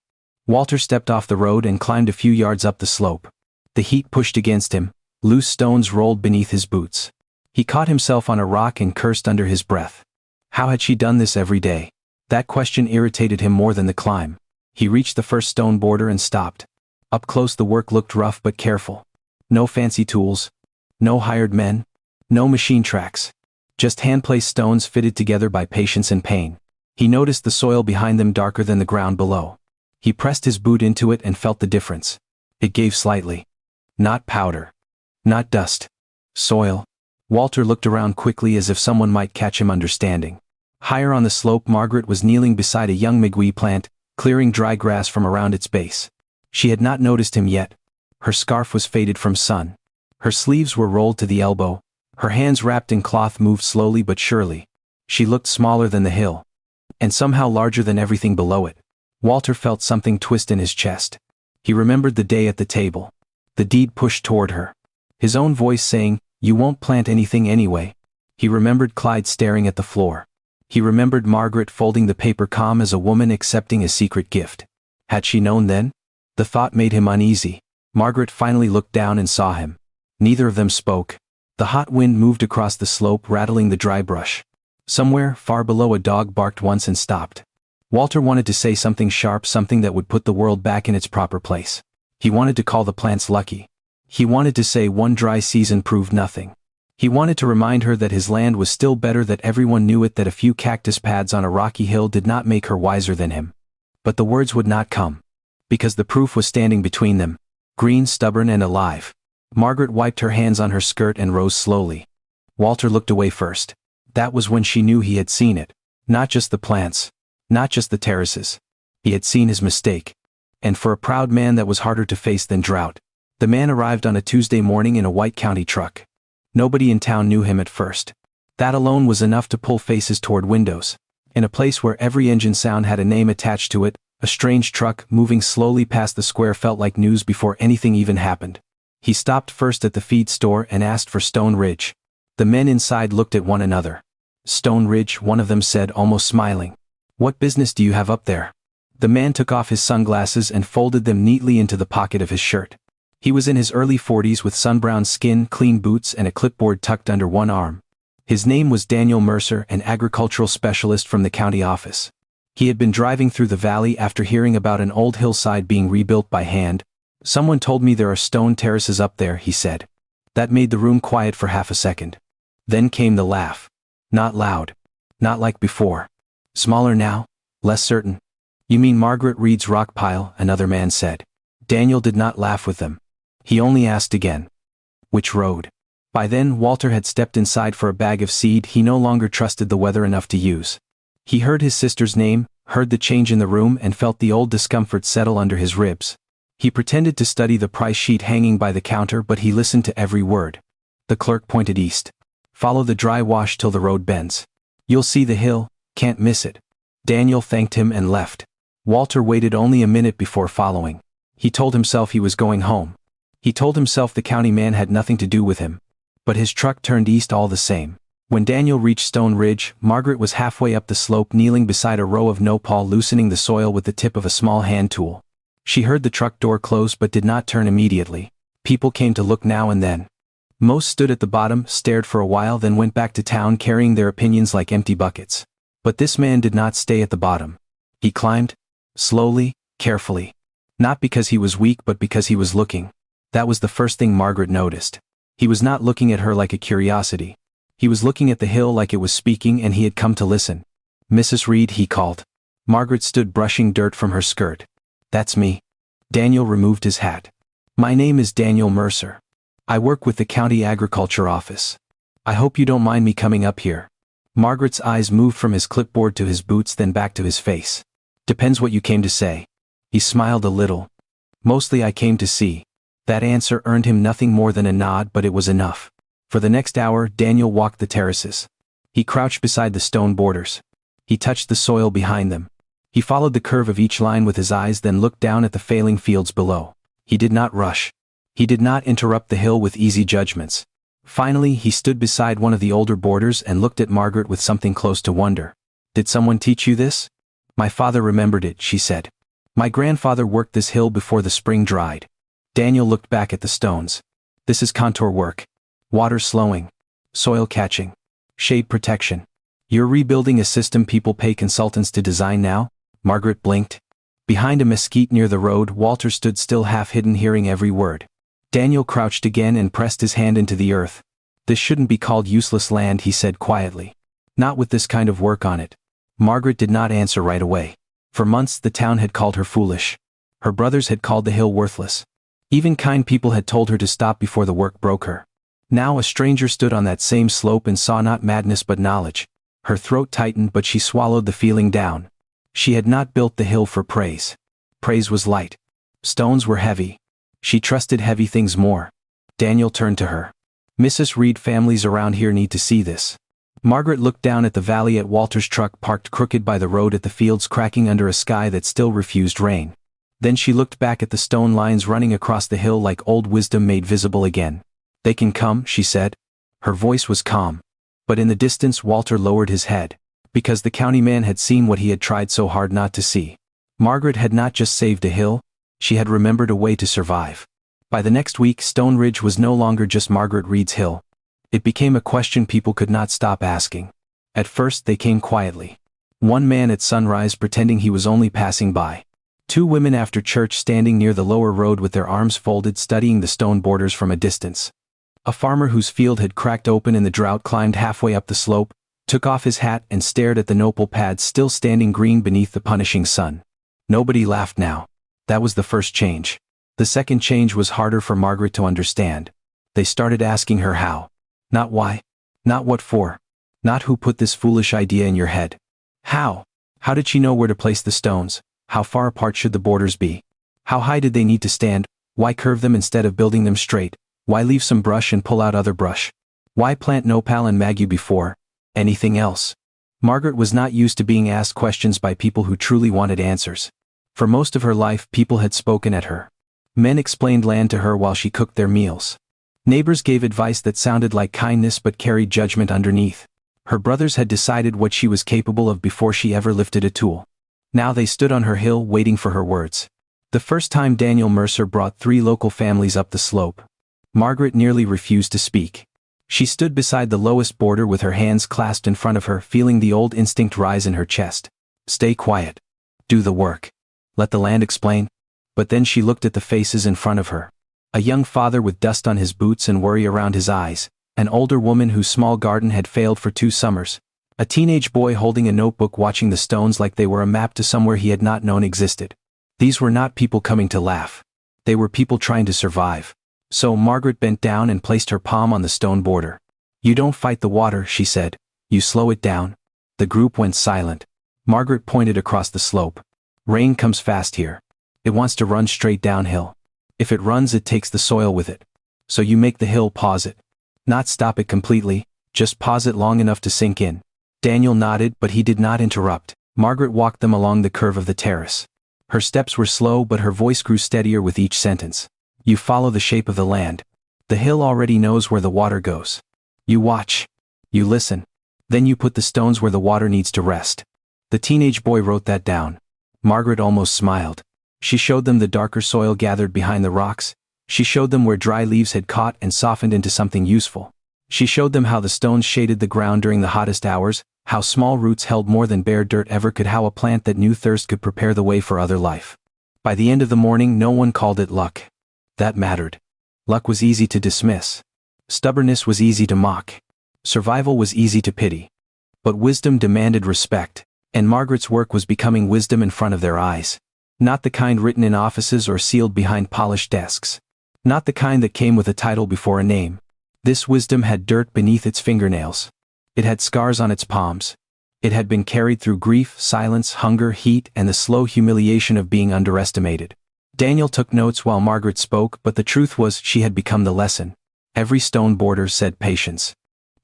Walter stepped off the road and climbed a few yards up the slope. The heat pushed against him. Loose stones rolled beneath his boots. He caught himself on a rock and cursed under his breath. How had she done this every day? That question irritated him more than the climb. He reached the first stone border and stopped. Up close the work looked rough but careful. No fancy tools. No hired men. No machine tracks. Just hand-placed stones fitted together by patience and pain. He noticed the soil behind them darker than the ground below. He pressed his boot into it and felt the difference. It gave slightly. Not powder. Not dust. Soil. Walter looked around quickly as if someone might catch him understanding. Higher on the slope Margaret was kneeling beside a young migwee plant, clearing dry grass from around its base. She had not noticed him yet. Her scarf was faded from sun. Her sleeves were rolled to the elbow. Her hands wrapped in cloth moved slowly but surely. She looked smaller than the hill. And somehow larger than everything below it. Walter felt something twist in his chest. He remembered the day at the table. The deed pushed toward her. His own voice saying, "You won't plant anything anyway." He remembered Clyde staring at the floor. He remembered Margaret folding the paper calm as a woman accepting a secret gift. Had she known then? The thought made him uneasy. Margaret finally looked down and saw him. Neither of them spoke. The hot wind moved across the slope, rattling the dry brush. Somewhere, far below, a dog barked once and stopped. Walter wanted to say something sharp, something that would put the world back in its proper place. He wanted to call the plants lucky. He wanted to say one dry season proved nothing. He wanted to remind her that his land was still better, that everyone knew it, that a few cactus pads on a rocky hill did not make her wiser than him. But the words would not come. Because the proof was standing between them. Green, stubborn, and alive. Margaret wiped her hands on her skirt and rose slowly. Walter looked away first. That was when she knew he had seen it. Not just the plants. Not just the terraces. He had seen his mistake. And for a proud man, that was harder to face than drought. The man arrived on a Tuesday morning in a white county truck. Nobody in town knew him at first. That alone was enough to pull faces toward windows. In a place where every engine sound had a name attached to it, a strange truck moving slowly past the square felt like news before anything even happened. He stopped first at the feed store and asked for Stone Ridge. The men inside looked at one another. Stone Ridge, one of them said, almost smiling. What business do you have up there? The man took off his sunglasses and folded them neatly into the pocket of his shirt. He was in his early 40s with sun-browned skin, clean boots, and a clipboard tucked under one arm. His name was Daniel Mercer, an agricultural specialist from the county office. He had been driving through the valley after hearing about an old hillside being rebuilt by hand. Someone told me there are stone terraces up there, he said. That made the room quiet for half a second. Then came the laugh. Not loud. Not like before. Smaller now, less certain. You mean Margaret Reed's rock pile, another man said. Daniel did not laugh with them. He only asked again. Which road? By then, Walter had stepped inside for a bag of seed he no longer trusted the weather enough to use. He heard his sister's name, heard the change in the room, and felt the old discomfort settle under his ribs. He pretended to study the price sheet hanging by the counter, but he listened to every word. The clerk pointed east. Follow the dry wash till the road bends. You'll see the hill, can't miss it. Daniel thanked him and left. Walter waited only a minute before following. He told himself he was going home. He told himself the county man had nothing to do with him. But his truck turned east all the same. When Daniel reached Stone Ridge, Margaret was halfway up the slope, kneeling beside a row of nopal, loosening the soil with the tip of a small hand tool. She heard the truck door close but did not turn immediately. People came to look now and then. Most stood at the bottom, stared for a while, then went back to town carrying their opinions like empty buckets. But this man did not stay at the bottom. He climbed. Slowly, carefully. Not because he was weak, but because he was looking. That was the first thing Margaret noticed. He was not looking at her like a curiosity. He was looking at the hill like it was speaking, and he had come to listen. Mrs. Reed, he called. Margaret stood brushing dirt from her skirt. That's me. Daniel removed his hat. My name is Daniel Mercer. I work with the county agriculture office. I hope you don't mind me coming up here. Margaret's eyes moved from his clipboard to his boots, then back to his face. Depends what you came to say. He smiled a little. Mostly I came to see. That answer earned him nothing more than a nod, but it was enough. For the next hour, Daniel walked the terraces. He crouched beside the stone borders. He touched the soil behind them. He followed the curve of each line with his eyes, then looked down at the failing fields below. He did not rush. He did not interrupt the hill with easy judgments. Finally, he stood beside one of the older borders and looked at Margaret with something close to wonder. Did someone teach you this? My father remembered it, she said. My grandfather worked this hill before the spring dried. Daniel looked back at the stones. This is contour work. Water slowing. Soil catching. Shade protection. You're rebuilding a system people pay consultants to design now? Margaret blinked. Behind a mesquite near the road, Walter stood still, half hidden, hearing every word. Daniel crouched again and pressed his hand into the earth. This shouldn't be called useless land, he said quietly. Not with this kind of work on it. Margaret did not answer right away. For months the town had called her foolish. Her brothers had called the hill worthless. Even kind people had told her to stop before the work broke her. Now a stranger stood on that same slope and saw not madness but knowledge. Her throat tightened, but she swallowed the feeling down. She had not built the hill for praise. Praise was light. Stones were heavy. She trusted heavy things more. Daniel turned to her. Mrs. Reed, families around here need to see this. Margaret looked down at the valley, at Walter's truck parked crooked by the road, at the fields cracking under a sky that still refused rain. Then she looked back at the stone lines running across the hill like old wisdom made visible again. They can come, she said. Her voice was calm. But in the distance Walter lowered his head. Because the county man had seen what he had tried so hard not to see. Margaret had not just saved a hill, she had remembered a way to survive. By the next week, Stone Ridge was no longer just Margaret Reed's hill. It became a question people could not stop asking. At first they came quietly. One man at sunrise pretending he was only passing by. Two women after church standing near the lower road with their arms folded studying the stone borders from a distance. A farmer whose field had cracked open in the drought climbed halfway up the slope, took off his hat and stared at the nopal pads still standing green beneath the punishing sun. Nobody laughed now. That was the first change. The second change was harder for Margaret to understand. They started asking her how. Not why. Not what for. Not who put this foolish idea in your head. How? How did she know where to place the stones? How far apart should the borders be? How high did they need to stand? Why curve them instead of building them straight? Why leave some brush and pull out other brush? Why plant nopal and maguey before anything else? Margaret was not used to being asked questions by people who truly wanted answers. For most of her life, people had spoken at her. Men explained land to her while she cooked their meals. Neighbors gave advice that sounded like kindness but carried judgment underneath. Her brothers had decided what she was capable of before she ever lifted a tool. Now they stood on her hill waiting for her words. The first time Daniel Mercer brought 3 local families up the slope, Margaret nearly refused to speak. She stood beside the lowest border with her hands clasped in front of her, feeling the old instinct rise in her chest. Stay quiet. Do the work. Let the land explain. But then she looked at the faces in front of her. A young father with dust on his boots and worry around his eyes. An older woman whose small garden had failed for 2 summers. A teenage boy holding a notebook watching the stones like they were a map to somewhere he had not known existed. These were not people coming to laugh. They were people trying to survive. So Margaret bent down and placed her palm on the stone border. You don't fight the water, she said. You slow it down. The group went silent. Margaret pointed across the slope. Rain comes fast here. It wants to run straight downhill. If it runs, it takes the soil with it. So you make the hill pause it. Not stop it completely, just pause it long enough to sink in. Daniel nodded, but he did not interrupt. Margaret walked them along the curve of the terrace. Her steps were slow, but her voice grew steadier with each sentence. You follow the shape of the land. The hill already knows where the water goes. You watch. You listen. Then you put the stones where the water needs to rest. The teenage boy wrote that down. Margaret almost smiled. She showed them the darker soil gathered behind the rocks. She showed them where dry leaves had caught and softened into something useful. She showed them how the stones shaded the ground during the hottest hours, how small roots held more than bare dirt ever could, how a plant that knew thirst could prepare the way for other life. By the end of the morning, no one called it luck. That mattered. Luck was easy to dismiss. Stubbornness was easy to mock. Survival was easy to pity. But wisdom demanded respect, and Margaret's work was becoming wisdom in front of their eyes. Not the kind written in offices or sealed behind polished desks. Not the kind that came with a title before a name. This wisdom had dirt beneath its fingernails. It had scars on its palms. It had been carried through grief, silence, hunger, heat, and the slow humiliation of being underestimated. Daniel took notes while Margaret spoke, but the truth was she had become the lesson. Every stone border said patience.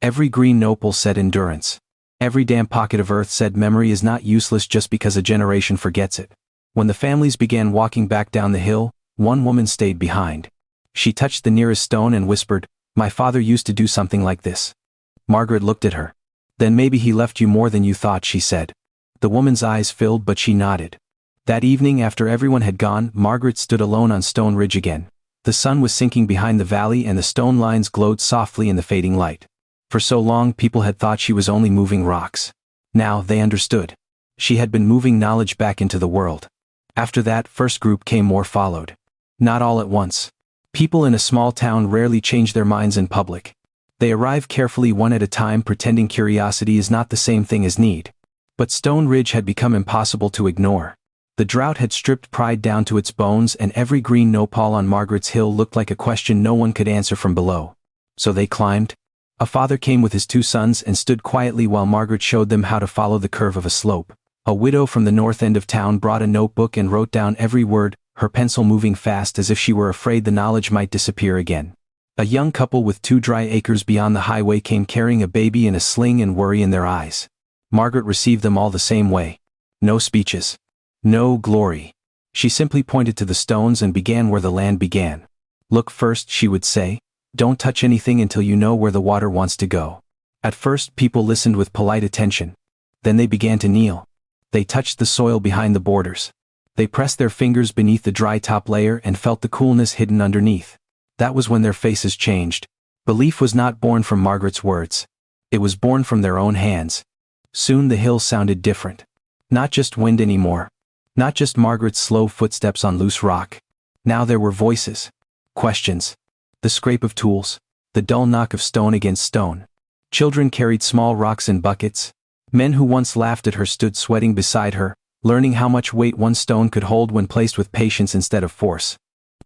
Every green nopal said endurance. Every damp pocket of earth said memory is not useless just because a generation forgets it. When the families began walking back down the hill, one woman stayed behind. She touched the nearest stone and whispered, "My father used to do something like this." Margaret looked at her. "Then maybe he left you more than you thought," she said. The woman's eyes filled, but she nodded. That evening, after everyone had gone, Margaret stood alone on Stone Ridge again. The sun was sinking behind the valley and the stone lines glowed softly in the fading light. For so long people had thought she was only moving rocks. Now they understood. She had been moving knowledge back into the world. After that first group came, more followed. Not all at once. People in a small town rarely change their minds in public. They arrive carefully, one at a time, pretending curiosity is not the same thing as need. But Stone Ridge had become impossible to ignore. The drought had stripped pride down to its bones, and every green nopal on Margaret's hill looked like a question no one could answer from below. So they climbed. A father came with his 2 sons and stood quietly while Margaret showed them how to follow the curve of a slope. A widow from the north end of town brought a notebook and wrote down every word, her pencil moving fast as if she were afraid the knowledge might disappear again. A young couple with 2 dry acres beyond the highway came carrying a baby in a sling and worry in their eyes. Margaret received them all the same way. No speeches. No glory. She simply pointed to the stones and began where the land began. Look first, she would say. Don't touch anything until you know where the water wants to go. At first, people listened with polite attention. Then they began to kneel. They touched the soil behind the borders. They pressed their fingers beneath the dry top layer and felt the coolness hidden underneath. That was when their faces changed. Belief was not born from Margaret's words. It was born from their own hands. Soon the hill sounded different. Not just wind anymore. Not just Margaret's slow footsteps on loose rock. Now there were voices. Questions. The scrape of tools. The dull knock of stone against stone. Children carried small rocks in buckets. Men who once laughed at her stood sweating beside her, learning how much weight one stone could hold when placed with patience instead of force.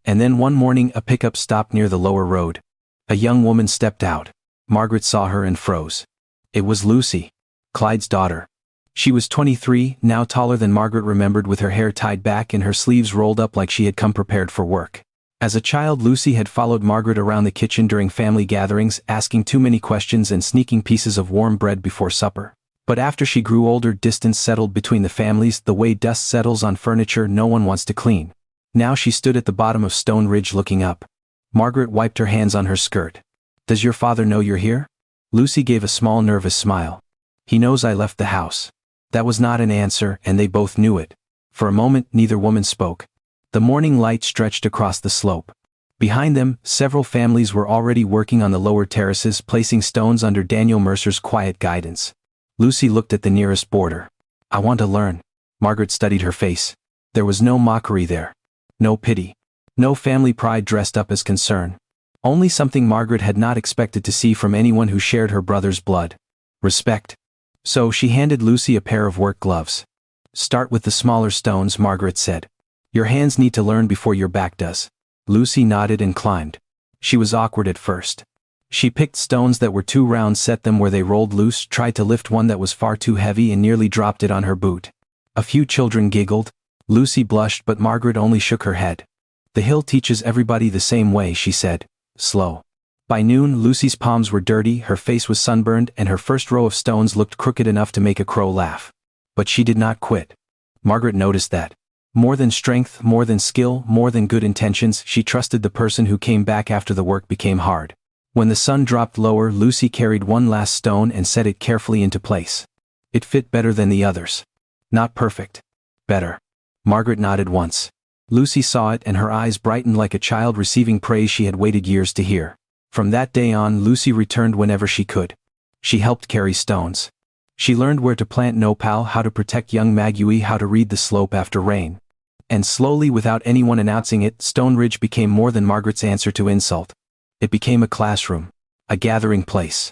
And then one morning a pickup stopped near the lower road. A young woman stepped out. Margaret saw her and froze. It was Lucy, Clyde's daughter. She was 23, now taller than Margaret remembered, with her hair tied back and her sleeves rolled up like she had come prepared for work. As a child, Lucy had followed Margaret around the kitchen during family gatherings, asking too many questions and sneaking pieces of warm bread before supper. But after she grew older, distance settled between the families, the way dust settles on furniture no one wants to clean. Now she stood at the bottom of Stone Ridge looking up. Margaret wiped her hands on her skirt. "Does your father know you're here?" Lucy gave a small nervous smile. "He knows I left the house." That was not an answer, and they both knew it. For a moment, neither woman spoke. The morning light stretched across the slope. Behind them, several families were already working on the lower terraces, placing stones under Daniel Mercer's quiet guidance. Lucy looked at the nearest border. "I want to learn." Margaret studied her face. There was no mockery there. No pity. No family pride dressed up as concern. Only something Margaret had not expected to see from anyone who shared her brother's blood. Respect. So she handed Lucy a pair of work gloves. "Start with the smaller stones," Margaret said. "Your hands need to learn before your back does." Lucy nodded and climbed. She was awkward at first. She picked stones that were too round, set them where they rolled loose, tried to lift one that was far too heavy and nearly dropped it on her boot. A few children giggled. Lucy blushed, but Margaret only shook her head. "The hill teaches everybody the same way," she said. Slow. By noon, Lucy's palms were dirty, her face was sunburned, and her first row of stones looked crooked enough to make a crow laugh. But she did not quit. Margaret noticed that. More than strength, more than skill, more than good intentions, she trusted the person who came back after the work became hard. When the sun dropped lower, Lucy carried one last stone and set it carefully into place. It fit better than the others. Not perfect. Better. Margaret nodded once. Lucy saw it and her eyes brightened like a child receiving praise she had waited years to hear. From that day on, Lucy returned whenever she could. She helped carry stones. She learned where to plant nopal, how to protect young maguey, how to read the slope after rain. And slowly, without anyone announcing it, Stone Ridge became more than Margaret's answer to insult. It became a classroom. A gathering place.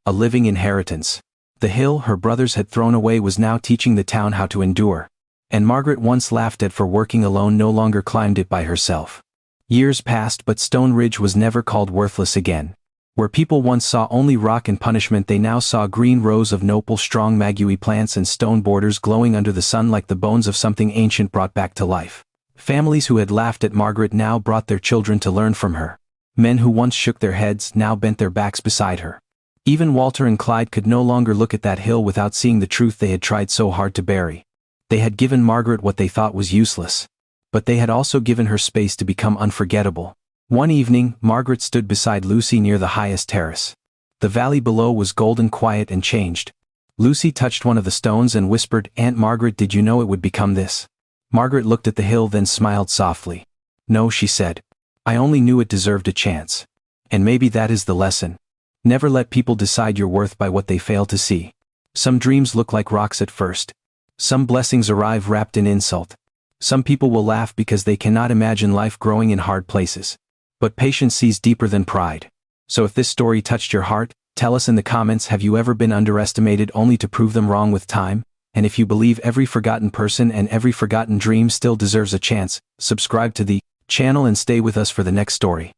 A living inheritance. The hill her brothers had thrown away was now teaching the town how to endure. And Margaret, once laughed at for working alone, no longer climbed it by herself. Years passed, but Stone Ridge was never called worthless again. Where people once saw only rock and punishment, they now saw green rows of nopal, strong maguey plants, and stone borders glowing under the sun like the bones of something ancient brought back to life. Families who had laughed at Margaret now brought their children to learn from her. Men who once shook their heads now bent their backs beside her. Even Walter and Clyde could no longer look at that hill without seeing the truth they had tried so hard to bury. They had given Margaret what they thought was useless. But they had also given her space to become unforgettable. One evening, Margaret stood beside Lucy near the highest terrace. The valley below was golden, quiet, and changed. Lucy touched one of the stones and whispered, "Aunt Margaret, did you know it would become this?" Margaret looked at the hill, then smiled softly. "No," she said. "I only knew it deserved a chance." And maybe that is the lesson. Never let people decide your worth by what they fail to see. Some dreams look like rocks at first. Some blessings arrive wrapped in insult. Some people will laugh because they cannot imagine life growing in hard places. But patience sees deeper than pride. So if this story touched your heart, tell us in the comments, have you ever been underestimated only to prove them wrong with time? And if you believe every forgotten person and every forgotten dream still deserves a chance, subscribe to the channel and stay with us for the next story.